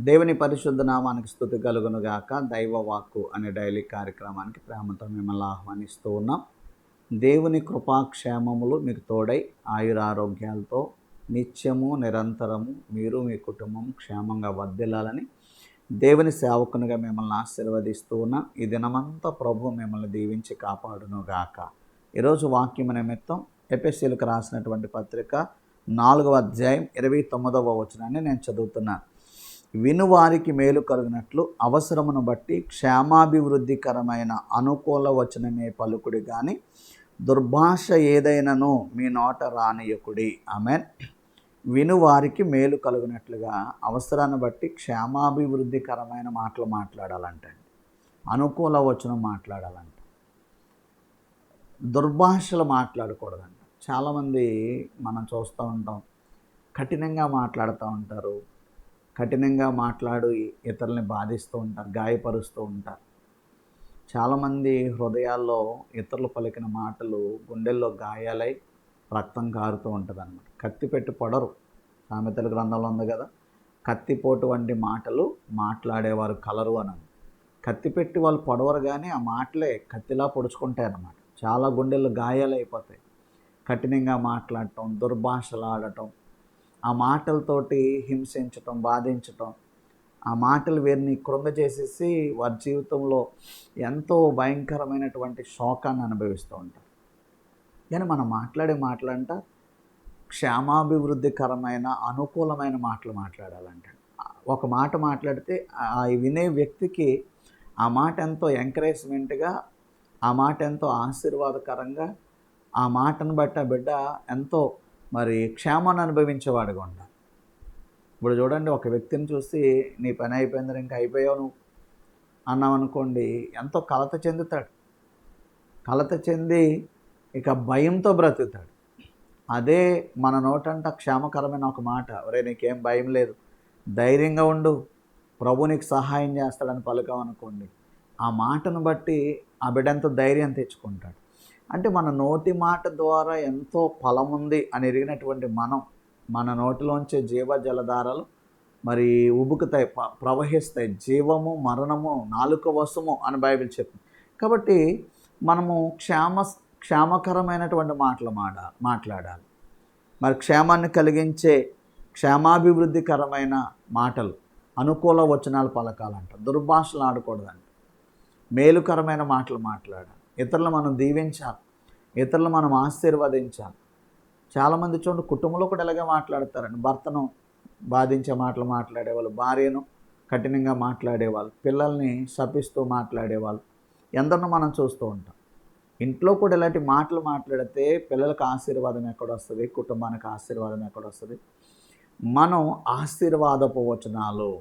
దేవుని పరిశుద్ధ నామానికి స్తుతి కలుగును గాక. దైవ వాక్కు అనే డైలీ కార్యక్రమానికి ప్రేమతో మిమ్మల్ని ఆహ్వానిస్తూ ఉన్నాం. దేవుని కృపాక్షేమములు మీకు తోడై ఆయురారోగ్యాలతో నిత్యము నిరంతరము మీరు మీ కుటుంబం క్షేమంగా వర్ధిల్లాలని దేవుని సేవకునిగా మిమ్మల్ని ఆశీర్వదిస్తూ ఉన్నాం. ఈ దినమంతా ప్రభు మిమ్మల్ని దీవించి కాపాడును గాక. ఈరోజు వాక్యం నిమిత్తం ఎఫెసీయులకు రాసినటువంటి పత్రిక 4వ అధ్యాయం 29వ వచనాన్ని నేను చదువుతున్నాను. వినువారికి మేలు కలుగునట్లు అవసరమును బట్టి క్షేమాభివృద్ధికరమైన అనుకూల వచనమే పలుకుడి కానీ దుర్భాష ఏదైనాను మీ నోట రానియకుడి. ఆమేన్. వినువారికి మేలు కలుగునట్లుగా అవసరాన్ని బట్టి క్షేమాభివృద్ధికరమైన మాటలు మాట్లాడాలంటే, అనుకూల వచనం మాట్లాడాలంట, దుర్భాషలు మాట్లాడకూడదంట. చాలామంది మనం చూస్తూ ఉంటాం, కఠినంగా మాట్లాడుతూ ఉంటారు, కఠినంగా మాట్లాడి ఇతరుల్ని బాధిస్తూ ఉంటారు, గాయపరుస్తూ ఉంటారు. చాలామంది హృదయాల్లో ఇతరులు పలికిన మాటలు గుండెల్లో గాయాలై రక్తం కారుతూ ఉంటుంది అన్నమాట. కత్తి పెట్టి పొడరు. సామెతల గ్రంథంలో ఉంది కదా, కత్తిపోటు వంటి మాటలు మాట్లాడేవారు కలరు అని. కత్తి పెట్టి వాళ్ళు పొడవరు, కానీ ఆ మాటలే కత్తిలా పొడుచుకుంటాయి అన్నమాట. చాలా గుండెల్లో గాయాలు అయిపోతాయి. కఠినంగా మాట్లాడటం, దుర్భాషలు ఆడటం, ఆ మాటలతోటి హింసించటం, బాధించటం, ఆ మాటలు వీరిని కృంగజేసేసి వారి జీవితంలో ఎంతో భయంకరమైనటువంటి శోకాన్ని అనుభవిస్తూ ఉంటారు. కానీ మనం మాట్లాడే మాటలంట క్షేమాభివృద్ధికరమైన అనుకూలమైన మాటలు మాట్లాడాలంట. ఒక మాట మాట్లాడితే ఆ వినే వ్యక్తికి ఆ మాట ఎంతో ఎంకరేజ్మెంట్గా, ఆ మాట ఎంతో ఆశీర్వాదకరంగా, ఆ మాటను బట్టి ఆ బిడ్డ ఎంతో క్షేమాన్ని అనుభవించేవాడుగా ఉండాలి. ఇప్పుడు చూడండి, ఒక వ్యక్తిని చూసి నీ పని అయిపోయిందని ఇంకా అయిపోయావు నువ్వు అన్నావు అనుకోండి, ఎంతో కలత చెందుతాడు. కలత చెంది ఇక భయంతో బ్రతుకుతాడు. అదే మన నోటంట క్షేమకరమైన ఒక మాట, ఒరే నీకేం భయం లేదు, ధైర్యంగా ఉండు, ప్రభు నీకు సహాయం చేస్తాడని పలుకామనుకోండి, ఆ మాటను బట్టి ఆ బిడ్డ ఎంతో ధైర్యం తెచ్చుకుంటాడు. అంటే మన నోటి మాట ద్వారా ఎంతో ఫలముంది అని ఎరిగినటువంటి మన నోటిలోంచే జీవజలధారలు ఉబుకుతాయి, ప్రవహిస్తాయి. జీవము మరణము నాలుక వశము అని బైబిల్ చెప్తుంది. కాబట్టి మనము క్షేమకరమైనటువంటి మాటలు మాట్లాడాలి. క్షేమాన్ని కలిగించే క్షేమాభివృద్ధికరమైన మాటలు, అనుకూల వచనాలు పలకాలంట. దుర్భాషలు ఆడకూడదంట. మేలుకరమైన మాటలు మాట్లాడాలి. ఇతరులు మనం దీవించాలి, ఇతరులు మనం ఆశీర్వదించాలి. చాలామంది చూడండి, కుటుంబంలో కూడా ఇలాగే మాట్లాడతారండి. భర్తను బాధించే మాటలు మాట్లాడేవాళ్ళు, భార్యను కఠినంగా మాట్లాడేవాళ్ళు, పిల్లల్ని శపిస్తూ మాట్లాడేవాళ్ళు ఎందరినో మనం చూస్తూ ఉంటాం. ఇంట్లో కూడా ఇలాంటి మాటలు మాట్లాడితే పిల్లలకు ఆశీర్వాదం ఎక్కడొస్తుంది, కుటుంబానికి ఆశీర్వాదం ఎక్కడొస్తుంది? మనం ఆశీర్వాదపు వచనాలు,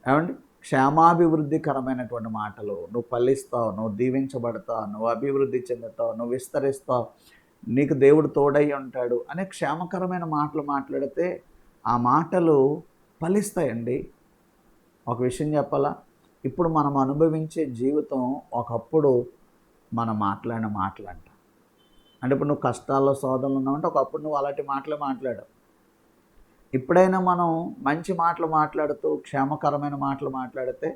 ఏమండి, క్షేమాభివృద్ధికరమైనటువంటి మాటలు, నువ్వు ఫలిస్తావు, నువ్వు దీవించబడతావు, నువ్వు అభివృద్ధి చెందుతావు, నువ్వు విస్తరిస్తావు, నీకు దేవుడు తోడై ఉంటాడు అనే క్షేమకరమైన మాటలు మాట్లాడితే ఆ మాటలు ఫలిస్తాయండి. ఒక విషయం చెప్పాలా, ఇప్పుడు మనం అనుభవించే జీవితం ఒకప్పుడు మనం మాట్లాడిన మాటలంట. అంటే ఇప్పుడు నువ్వు కష్టాల్లో శోధనలు ఉన్నావంటే ఒకప్పుడు నువ్వు అలాంటి మాటలే మాట్లాడావు. ఇప్పుడైనా మనం మంచి మాటలు మాట్లాడుతూ క్షేమకరమైన మాటలు మాట్లాడితే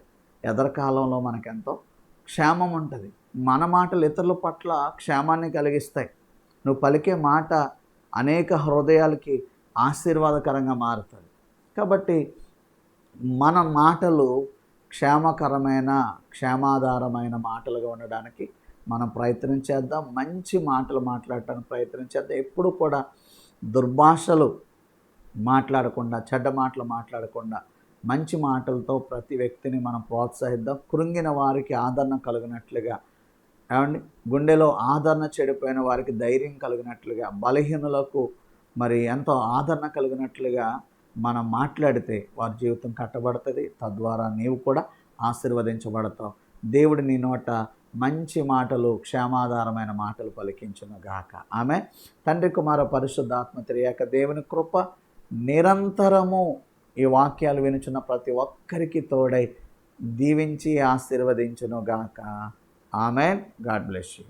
ఎదరకాలంలో మనకెంతో క్షేమం ఉంటుంది. మన మాటలు ఇతరుల పట్ల క్షేమాన్ని కలిగిస్తాయి. నువ్వు పలికే మాట అనేక హృదయాలకి ఆశీర్వాదకరంగా మారుతుంది. కాబట్టి మన మాటలు క్షేమకరమైన, క్షేమాధారమైన మాటలుగా ఉండడానికి మనం ప్రయత్నం చేద్దాం. మంచి మాటలు మాట్లాడటానికి ప్రయత్నం చేద్దాం. ఎప్పుడు కూడా దుర్భాషలు మాట్లాడకుండా, చెడ్డ మాటలు మాట్లాడకుండా మంచి మాటలతో ప్రతి వ్యక్తిని మనం ప్రోత్సహిద్దాం. కృంగిన వారికి ఆదరణ కలిగినట్లుగా, ఏమండి, గుండెలో ఆదరణ చెడిపోయిన వారికి ధైర్యం కలిగినట్లుగా, బలహీనులకు ఎంతో ఆదరణ కలిగినట్లుగా మనం మాట్లాడితే వారి జీవితం కట్టబడుతుంది. తద్వారా నీవు కూడా ఆశీర్వదించబడతావు. దేవుడు నీ నోట మంచి మాటలు, క్షేమాధారమైన మాటలు పలికించును గాక. ఆమె తండ్రి, కుమార, పరిశుద్ధాత్మ త్రియేక దేవుని కృప నిరంతరము ఈ వాక్యాలు వినుచున్న ప్రతి ఒక్కరికి తోడై దీవించి ఆశీర్వదించును గాక. ఆమెన్. God bless you.